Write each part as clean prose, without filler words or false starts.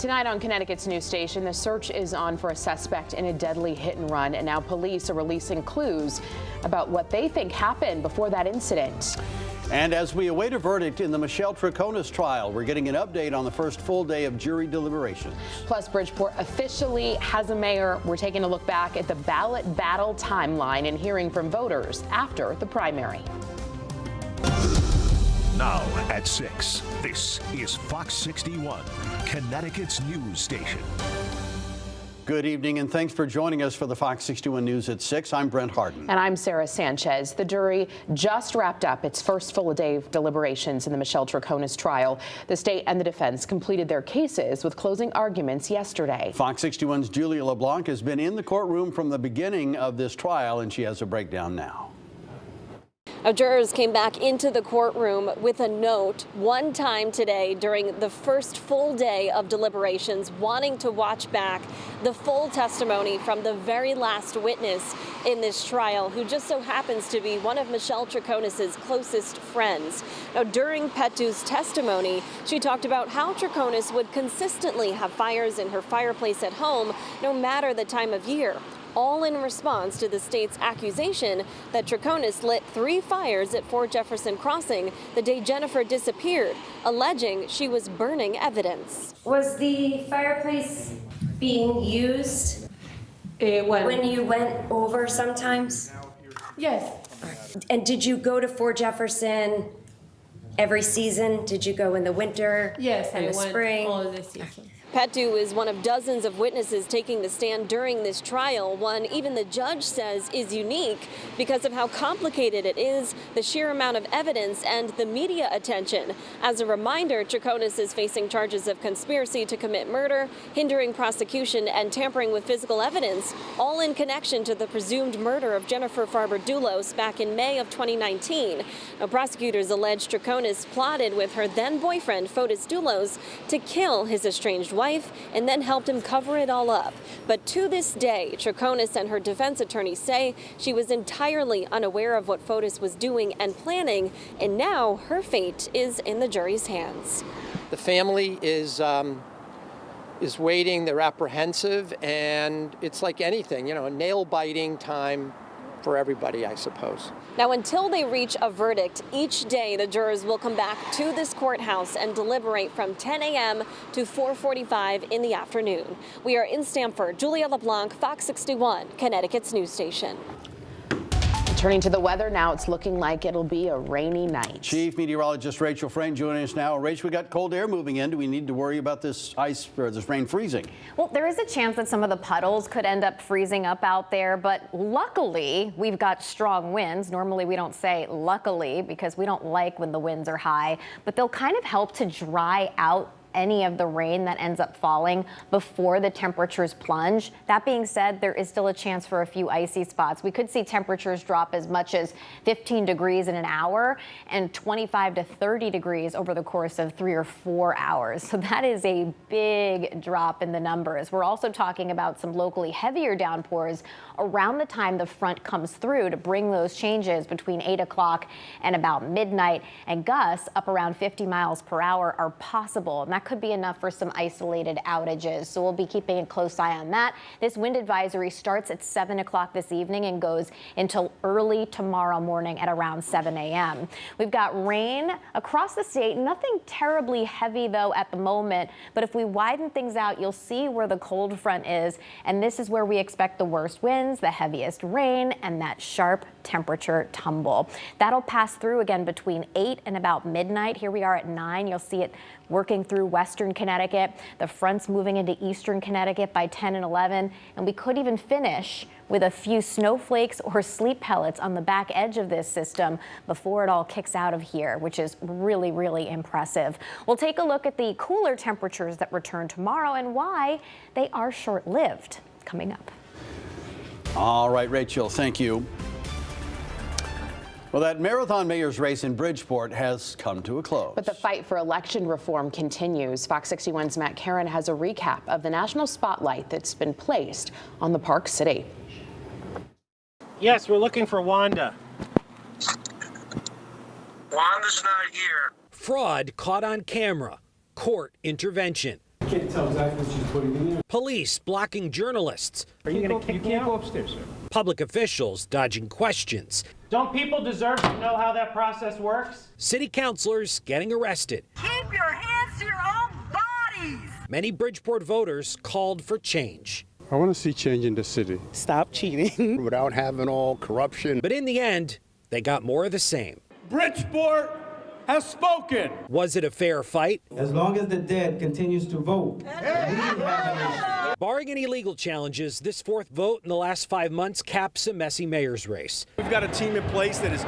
Tonight on Connecticut's news station, the search is on for a suspect in a deadly hit and run, and now police are releasing clues about what they think happened before that incident. And as we await a verdict in the Troconis trial, we're getting an update on the first full day of jury deliberations. Plus, Bridgeport officially has a mayor. We're taking a look back at the ballot battle timeline and hearing from voters after the primary. Now at 6, this is Fox 61, Connecticut's news station. Good evening and thanks for joining us for the Fox 61 News at 6. I'm Brent Harden. And I'm Sarah Sanchez. The jury just wrapped up its first full day of deliberations in the Troconis trial. The state and the defense completed their cases with closing arguments yesterday. Fox 61's Julia LeBlanc has been in the courtroom from the beginning of this trial, and she has a breakdown now. Now, jurors came back into the courtroom with a note one time today during the first full day of deliberations, wanting to watch back the full testimony from the very last witness in this trial, who just so happens to be one of Troconis' closest friends. Now, during Petu's testimony, she talked about how Troconis would consistently have fires in her fireplace at home, no matter the time of year, all in response to the state's accusation that Troconis lit 3 fires at Fort Jefferson Crossing the day Jennifer disappeared, alleging she was burning evidence. Was the fireplace being used when you went over sometimes? Yes. And did you go to Fort Jefferson every season? Did you go in the winter? Yes, and the spring? All of the seasons. Petu is one of dozens of witnesses taking the stand during this trial, one even the judge says is unique because of how complicated it is, the sheer amount of evidence, and the media attention. As a reminder, Troconis is facing charges of conspiracy to commit murder, hindering prosecution, and tampering with physical evidence, all in connection to the presumed murder of Jennifer Farber-Dulos back in May of 2019. Now, prosecutors allege Troconis plotted with her then-boyfriend, Fotis Dulos, to kill his estranged wife and then helped him cover it all up. But to this day, Troconis and her defense attorney say she was entirely unaware of what Fotis was doing and planning, and now her fate is in the jury's hands. The family is waiting, they're apprehensive, and it's like anything, a nail-biting time for everybody, I suppose. Now, until they reach a verdict, each day the jurors will come back to this courthouse and deliberate from 10 a.m. to 4:45 in the afternoon. We are in Stamford. Julia LeBlanc, Fox 61, Connecticut's news station. Turning to the weather now, it's looking like it'll be a rainy night. Chief Meteorologist Rachel Frayne joining us now. Rach, we got cold air moving in. Do we need to worry about this ice or this rain freezing? Well, there is a chance that some of the puddles could end up freezing up out there, but luckily we've got strong winds. Normally we don't say luckily because we don't like when the winds are high, but they'll kind of help to dry out any of the rain that ends up falling before the temperatures plunge. That being said, there is still a chance for a few icy spots. We could see temperatures drop as much as 15 degrees in an hour and 25 to 30 degrees over the course of 3 or 4 hours. So that is a big drop in the numbers. We're also talking about some locally heavier downpours around the time the front comes through to bring those changes between 8 o'clock and about midnight, and gusts up around 50 miles per hour are possible. And that could be enough for some isolated outages. So we'll be keeping a close eye on that. This wind advisory starts at 7 o'clock this evening and goes until early tomorrow morning at around 7 a.m. We've got rain across the state, nothing terribly heavy though at the moment, but if we widen things out, you'll see where the cold front is, and this is where we expect the worst winds, the heaviest rain, and that sharp temperature tumble. That'll pass through again between 8 and about midnight. Here we are at 9. You'll see it working through western Connecticut. The front's moving into eastern Connecticut by 10 and 11, and we could even finish with a few snowflakes or sleet pellets on the back edge of this system before it all kicks out of here, which is really, really impressive. We'll take a look at the cooler temperatures that return tomorrow and why they are short-lived coming up. All right, Rachel, thank you. Well, that marathon mayor's race in Bridgeport has come to a close. But the fight for election reform continues. Fox 61's Matt Karen has a recap of the national spotlight that's been placed on the Park City. Yes, we're looking for Wanda. Wanda's not here. Fraud caught on camera. Court intervention. can't tell exactly what she's putting in there. Police blocking journalists. Are you going to kick me You can't go out? upstairs, sir. Public officials dodging questions. Don't people deserve to know how that process works? City councilors getting arrested. Keep your hands to your own bodies. Many Bridgeport voters called for change. I want to see change in the city. Stop cheating without having all corruption. But in the end, they got more of the same. Bridgeport has spoken. Was it a fair fight? As long as the dead continues to vote, we have an issue. Barring any legal challenges, this fourth vote in the last 5 months caps a messy mayor's race. We've got a team in place that is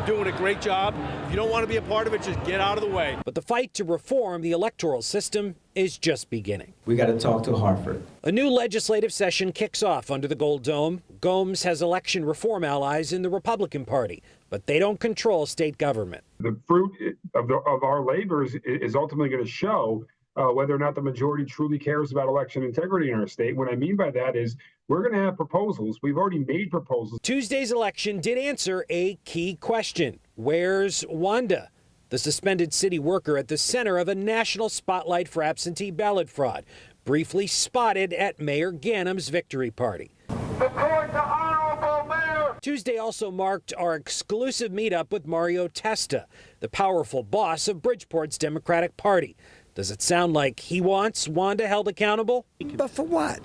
doing a great job. If you don't want to be a part of it, just get out of the way. But the fight to reform the electoral system is just beginning. We got to talk to Hartford. A new legislative session kicks off under the Gold Dome. Gomes has election reform allies in the Republican Party, but they don't control state government. The fruit of our labor is ultimately going to show whether or not the majority truly cares about election integrity in our state. What I mean by that is we're going to have proposals. We've already made proposals. Tuesday's election did answer a key question. Where's Wanda? The suspended city worker at the center of a national spotlight for absentee ballot fraud, briefly spotted at Mayor Ganem's victory party. Support the honorable mayor. Tuesday also marked our exclusive meetup with Mario Testa, the powerful boss of Bridgeport's Democratic Party. Does it sound like he wants Wanda held accountable? But for what?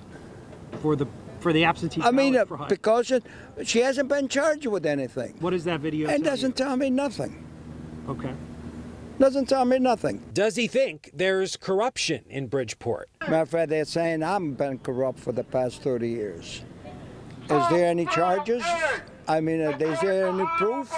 For the absentee I fraud. because she hasn't been charged with anything. What is that video? It doesn't tell me nothing. Okay. Doesn't tell me nothing. Does he think there's corruption in Bridgeport? Matter of fact, they're saying I've been corrupt for the past 30 years. Is there any charges? Is there any proof?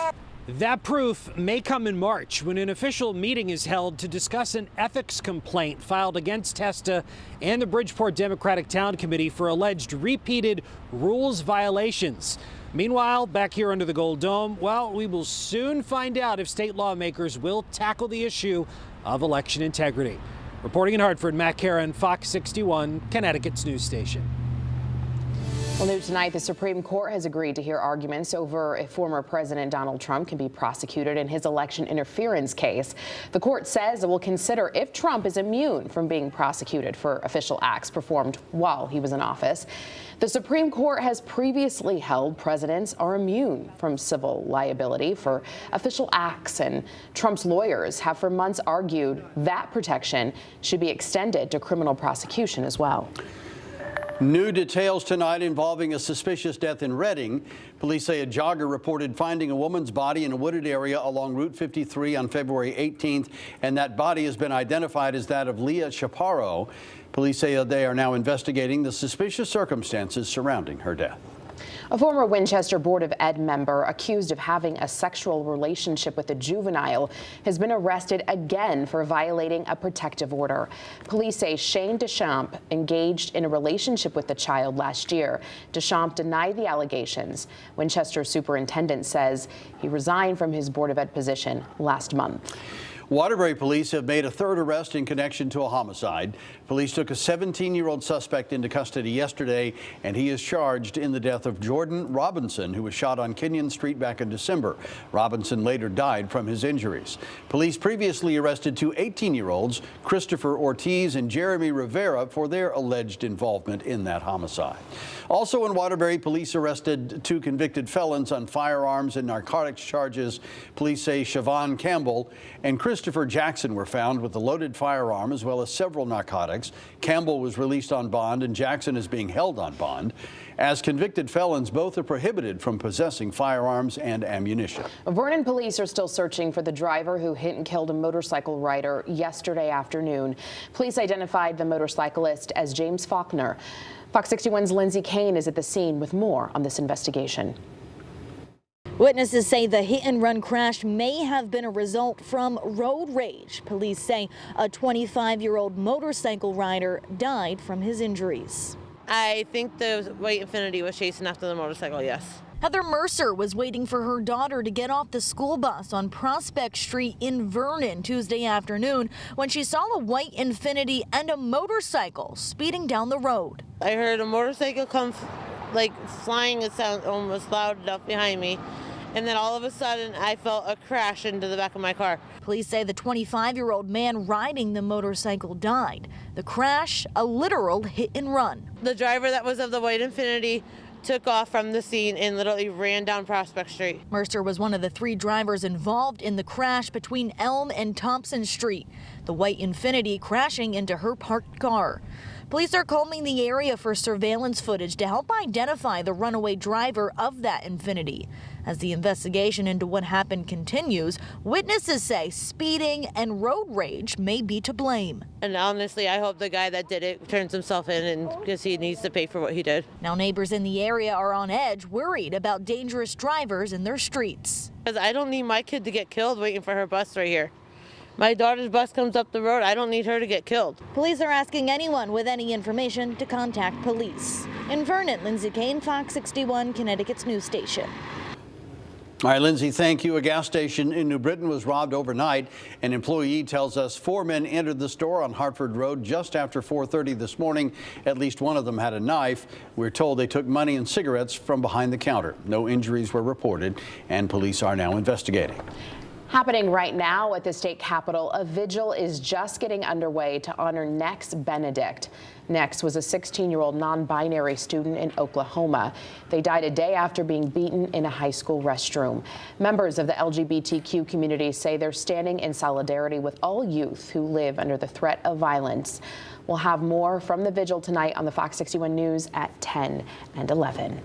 That proof may come in March when an official meeting is held to discuss an ethics complaint filed against Testa and the Bridgeport Democratic Town Committee for alleged repeated rules violations. Meanwhile, back here under the Gold Dome, we will soon find out if state lawmakers will tackle the issue of election integrity. Reporting in Hartford, Matt Caron, Fox 61, Connecticut's news station. Well, new tonight, the Supreme Court has agreed to hear arguments over if former President Donald Trump can be prosecuted in his election interference case. The court says it will consider if Trump is immune from being prosecuted for official acts performed while he was in office. The Supreme Court has previously held presidents are immune from civil liability for official acts, and Trump's lawyers have for months argued that protection should be extended to criminal prosecution as well. New details tonight involving a suspicious death in Reading. Police say a jogger reported finding a woman's body in a wooded area along Route 53 on February 18th, and that body has been identified as that of Leah Chaparro. Police say they are now investigating the suspicious circumstances surrounding her death. A former Winchester Board of Ed member accused of having a sexual relationship with a juvenile has been arrested again for violating a protective order. Police say Shane Deschamps engaged in a relationship with the child last year. Deschamps denied the allegations. Winchester superintendent says he resigned from his Board of Ed position last month. Waterbury police have made a third arrest in connection to a homicide. Police took a 17-year-old suspect into custody yesterday, and he is charged in the death of Jordan Robinson, who was shot on Kenyon Street back in December. Robinson later died from his injuries. Police previously arrested two 18-year-olds, Christopher Ortiz and Jeremy Rivera, for their alleged involvement in that homicide. Also in Waterbury, police arrested two convicted felons on firearms and narcotics charges. Police say Siobhan Campbell and Christopher Jackson were found with a loaded firearm as well as several narcotics. Campbell was released on bond and Jackson is being held on bond. As convicted felons, both are prohibited from possessing firearms and ammunition. Vernon police are still searching for the driver who hit and killed a motorcycle rider yesterday afternoon. Police identified the motorcyclist as James Faulkner. Fox 61's Lindsay Kane is at the scene with more on this investigation. Witnesses say the hit-and-run crash may have been a result from road rage. Police say a 25-year-old motorcycle rider died from his injuries. I think the white Infiniti was chasing after the motorcycle, yes. Heather Mercer was waiting for her daughter to get off the school bus on Prospect Street in Vernon Tuesday afternoon when she saw a white Infiniti and a motorcycle speeding down the road. I heard a motorcycle come like flying. It sounded almost loud enough behind me. and then all of a sudden I felt a crash into the back of my car. Police say the 25-year-old man riding the motorcycle died. The crash, a literal hit and run. The driver that was of the white Infiniti took off from the scene and literally ran down Prospect Street. Mercer was one of the 3 drivers involved in the crash between Elm and Thompson Street, the white Infiniti crashing into her parked car. Police are combing the area for surveillance footage to help identify the runaway driver of that Infiniti. As the investigation into what happened continues, witnesses say speeding and road rage may be to blame. And honestly, I hope the guy that did it turns himself in, and because he needs to pay for what he did. Now neighbors in the area are on edge, worried about dangerous drivers in their streets. Because I don't need my kid to get killed waiting for her bus right here. My daughter's bus comes up the road. I don't need her to get killed. Police are asking anyone with any information to contact police. In Vernon, Lindsay Kane, Fox 61, Connecticut's news station. All right, Lindsay, thank you. A gas station in New Britain was robbed overnight. An employee tells us 4 men entered the store on Hartford Road just after 4:30 this morning. At least one of them had a knife. We're told they took money and cigarettes from behind the counter. No injuries were reported, and police are now investigating. Happening right now at the state capitol, a vigil is just getting underway to honor Nex Benedict. Nex was a 16-year-old non-binary student in Oklahoma. They died a day after being beaten in a high school restroom. Members of the LGBTQ community say they're standing in solidarity with all youth who live under the threat of violence. We'll have more from the vigil tonight on the Fox 61 News at 10 and 11.